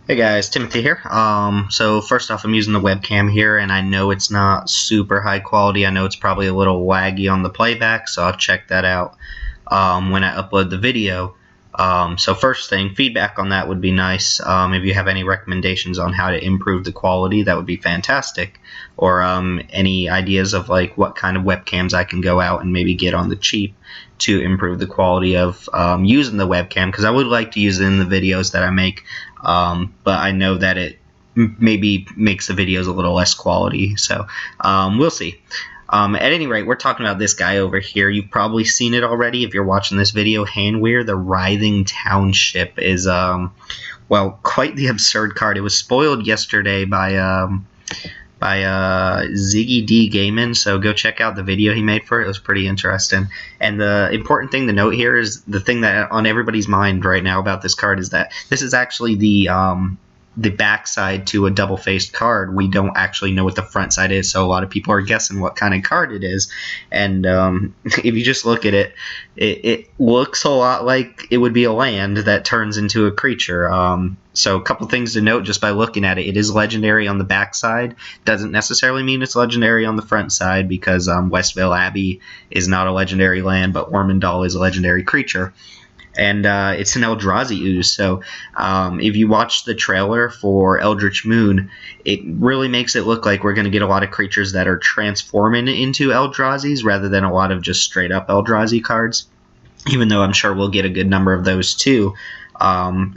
Hey guys, Timothy here. So first off, I'm using the webcam here, and I know it's not super high quality. I know it's probably a little laggy on the playback, so I'll check that out when I upload the video. So first thing, feedback on that would be nice. If you have any recommendations on how to improve the quality, that would be fantastic. Or any ideas of like what kind of webcams I can go out and maybe get on the cheap to improve the quality of using the webcam, because I would like to use it in the videos that I make. But I know that it maybe makes the videos a little less quality, so we'll see. At any rate, we're talking about this guy over here. You've probably seen it already if you're watching this video. Hanweir, the Writhing Township, is well, quite the absurd card. It was spoiled yesterday by Ziggy D Gaming, so go check out the video he made for it. It was pretty interesting. And the important thing to note here is the thing that on everybody's mind right now about this card is that this is actually the backside to a double-faced card. We don't actually know what the front side is, so a lot of people are guessing what kind of card it is. And if you just look at it, it looks a lot like it would be a land that turns into a creature. So a couple things to note just by looking at it. It is legendary on the back side. Doesn't necessarily mean it's legendary on the front side, because Westvale Abbey is not a legendary land, but Ormondal is a legendary creature. And it's an Eldrazi ooze, so if you watch the trailer for Eldritch Moon, it really makes it look like we're going to get a lot of creatures that are transforming into Eldrazi's rather than a lot of just straight up Eldrazi cards, even though I'm sure we'll get a good number of those too.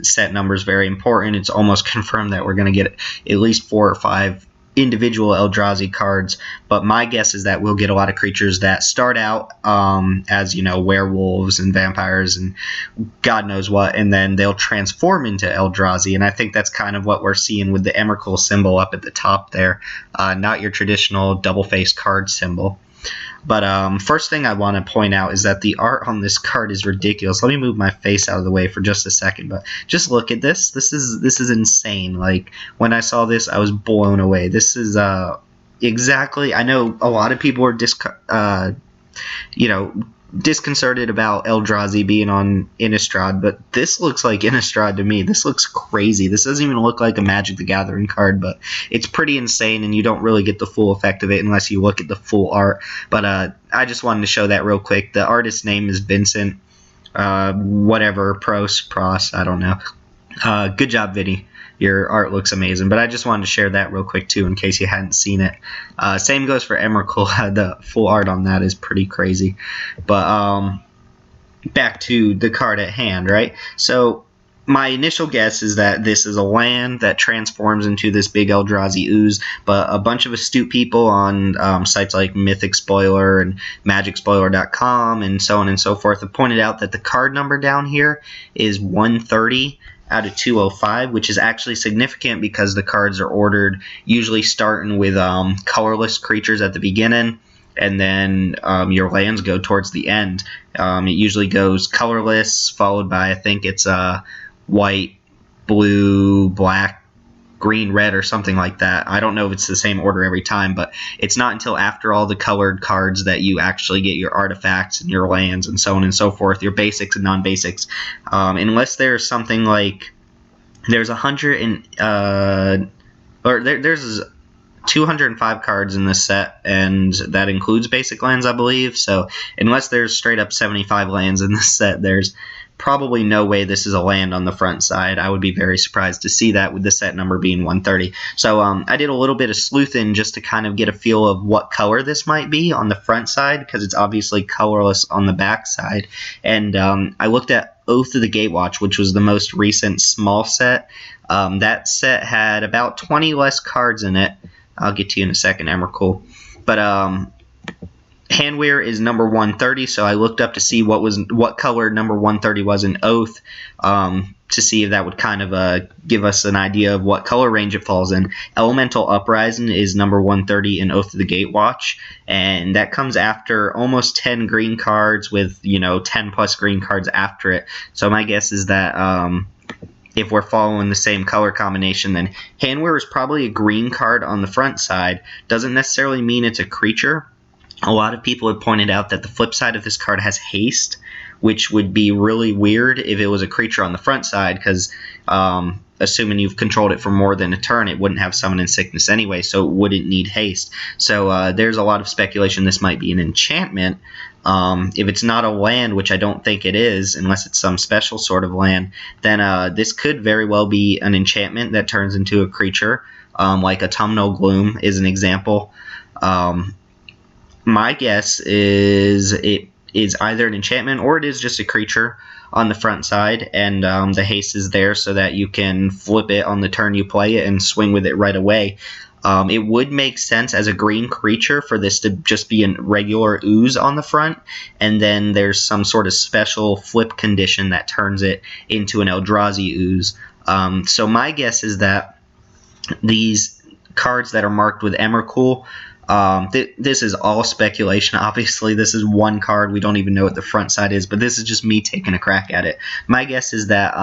Set number is very important. It's almost confirmed that we're going to get at least 4 or 5 individual Eldrazi cards, but my guess is that we'll get a lot of creatures that start out as, you know, werewolves and vampires and God knows what, and then they'll transform into Eldrazi, and I think that's kind of what we're seeing with the Emrakul symbol up at the top there, not your traditional double-faced card symbol. But first thing I want to point out is that the art on this card is ridiculous. Let me move my face out of the way for just a second, but just look at this. This is insane. Like, when I saw this, I was blown away. This is exactly. I know a lot of people are disconcerted about Eldrazi being on Innistrad, but this looks like Innistrad to me. This looks crazy. This doesn't even look like a Magic the Gathering card, but it's pretty insane, and you don't really get the full effect of it unless you look at the full art. But I just wanted to show that real quick. The artist's name is Vincent, whatever, Pros, I don't know. Good job, Vinny. Your art looks amazing, but I just wanted to share that real quick too in case you hadn't seen it. Same goes for Emrakul. The full art on that is pretty crazy. But back to the card at hand, right? So my initial guess is that this is a land that transforms into this big Eldrazi ooze, but a bunch of astute people on sites like Mythic Spoiler and MagicSpoiler.com and so on and so forth have pointed out that the card number down here is 130 out of 205, which is actually significant because the cards are ordered usually starting with colorless creatures at the beginning, and then your lands go towards the end. It usually goes colorless, followed by, I think it's white, blue, black, green, red, or something like that. I don't know if it's the same order every time, but it's not until after all the colored cards that you actually get your artifacts and your lands and so on and so forth, your basics and non-basics. Unless there's something like there's 205 cards in this set, and that includes basic lands, I believe. So unless there's straight up 75 lands in this set, there's probably no way this is a land on the front side. I would be very surprised to see that with the set number being 130. So I did a little bit of sleuthing just to kind of get a feel of what color this might be on the front side, because it's obviously colorless on the back side. And I looked at Oath of the Gatewatch, which was the most recent small set. That set had about 20 less cards in it. I'll get to you in a second, Emrakul. But Hanweir is number 130, so I looked up to see what color number 130 was in Oath, to see if that would kind of give us an idea of what color range it falls in. Elemental Uprising is number 130 in Oath of the Gatewatch, and that comes after almost 10 green cards with, 10 plus green cards after it. So my guess is that if we're following the same color combination, then Hanweir is probably a green card on the front side. Doesn't necessarily mean it's a creature. a lot of people have pointed out that the flip side of this card has haste, which would be really weird if it was a creature on the front side, because assuming you've controlled it for more than a turn, it wouldn't have summon and sickness anyway, so it wouldn't need haste. So there's a lot of speculation this might be an enchantment. If it's not a land, which I don't think it is, unless it's some special sort of land, then this could very well be an enchantment that turns into a creature, like Autumnal Gloom is an example. My guess is it is either an enchantment or it is just a creature on the front side, and the haste is there so that you can flip it on the turn you play it and swing with it right away. It would make sense as a green creature for this to just be a regular ooze on the front, and then there's some sort of special flip condition that turns it into an Eldrazi ooze. So my guess is that these cards that are marked with Emrakul, this is all speculation. Obviously, this is one card. We don't even know what the front side is, but this is just me taking a crack at it. My guess is that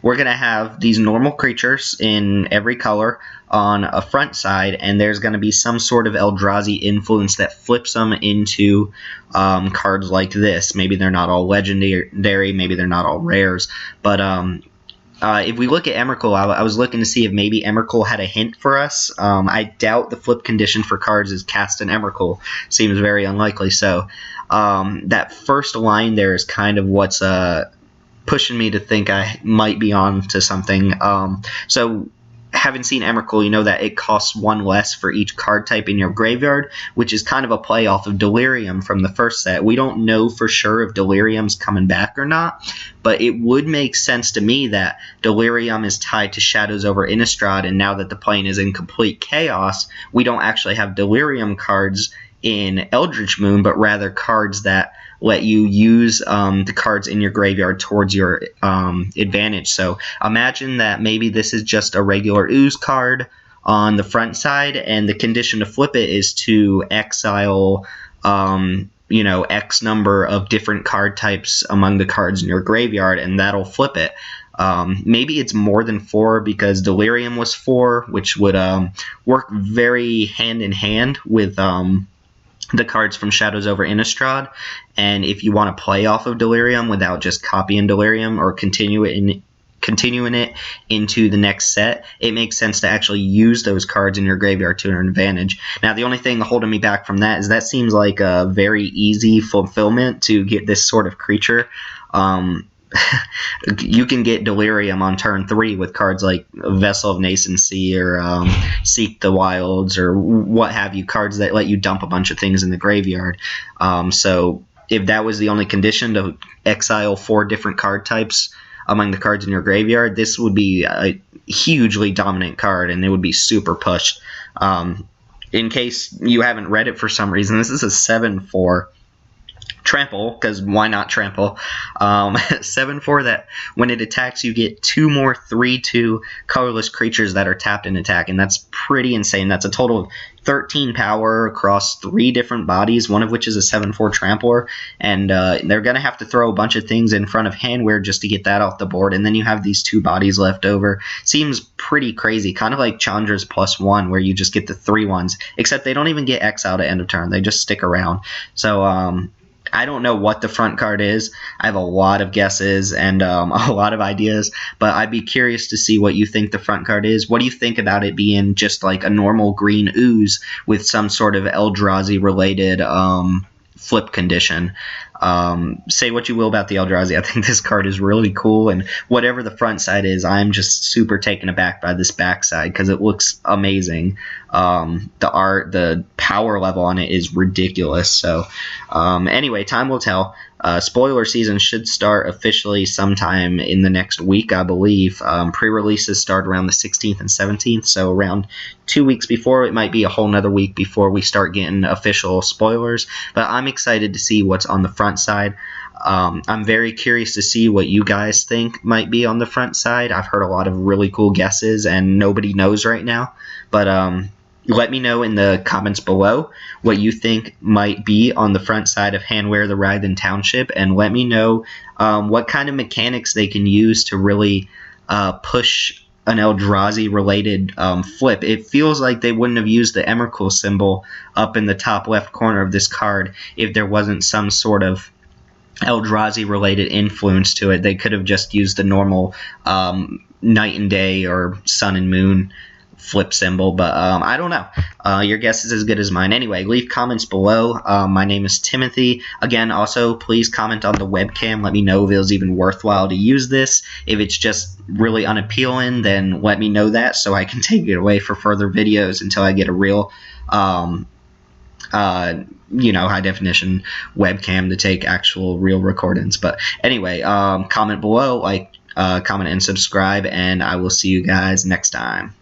we're going to have these normal creatures in every color on a front side, and there's going to be some sort of Eldrazi influence that flips them into cards like this. Maybe they're not all legendary, maybe they're not all rares, but if we look at Emrakul, I was looking to see if maybe Emrakul had a hint for us. I doubt the flip condition for cards is cast in Emrakul. Seems very unlikely. So that first line there is kind of what's pushing me to think I might be on to something. So having seen Emrakul, you know that it costs one less for each card type in your graveyard, which is kind of a play off of Delirium from the first set. We don't know for sure if Delirium's coming back or not, but it would make sense to me that Delirium is tied to Shadows over Innistrad, and now that the plane is in complete chaos, we don't actually have Delirium cards in Eldritch Moon, but rather cards that let you use the cards in your graveyard towards your advantage. So imagine that maybe this is just a regular ooze card on the front side, and the condition to flip it is to exile X number of different card types among the cards in your graveyard, and that'll flip it. Maybe it's more than 4 because Delirium was 4, which would work very hand in hand with the cards from Shadows over Innistrad, and if you want to play off of Delirium without just copying Delirium or continuing it into the next set, it makes sense to actually use those cards in your graveyard to an advantage. Now, the only thing holding me back from that is that seems like a very easy fulfillment to get this sort of creature. You can get Delirium on turn 3 with cards like Vessel of Nascency or Seek the Wilds or what have you, cards that let you dump a bunch of things in the graveyard. So if that was the only condition, to exile 4 different card types among the cards in your graveyard, this would be a hugely dominant card, and it would be super pushed. In case you haven't read it for some reason, this is a 7/4 trample, because why not trample? 7/4 that when it attacks you get 2 more 3/2 colorless creatures that are tapped and attack, and that's pretty insane. That's a total of 13 power across 3 different bodies, one of which is a 7/4 trampler, and they're going to have to throw a bunch of things in front of Hanweir just to get that off the board, and then you have these 2 bodies left over. Seems pretty crazy, kind of like Chandra's +1, where you just get the 3 ones, except they don't even get exiled at end of turn. They just stick around. So I don't know what the front card is. I have a lot of guesses and a lot of ideas, but I'd be curious to see what you think the front card is. What do you think about it being just like a normal green ooze with some sort of Eldrazi related flip condition? Say what you will about the Eldrazi. I think this card is really cool, and whatever the front side is, I'm just super taken aback by this backside because it looks amazing. The art, the power level on it is ridiculous. So anyway, time will tell. Spoiler season should start officially sometime in the next week, I believe. Pre-releases start around the 16th and 17th, so around 2 weeks before. It might be a whole nother week before we start getting official spoilers, but I'm excited to see what's on the front side. I'm very curious to see what you guys think might be on the front side. I've heard a lot of really cool guesses, and nobody knows right now, but let me know in the comments below what you think might be on the front side of Hanweir the Writhing Township, and let me know what kind of mechanics they can use to really push an Eldrazi related flip. It feels like they wouldn't have used the Emrakul symbol up in the top left corner of this card if there wasn't some sort of Eldrazi related influence to it. They could have just used the normal night and day or sun and moon flip symbol, but I don't know. Your guess is as good as mine. Anyway, leave comments below. My name is Timothy. Again, also, please comment on the webcam. Let me know if it was even worthwhile to use this. If it's just really unappealing, then let me know that so I can take it away for further videos until I get a real high definition webcam to take actual real recordings. But anyway, comment below, comment and subscribe, and I will see you guys next time.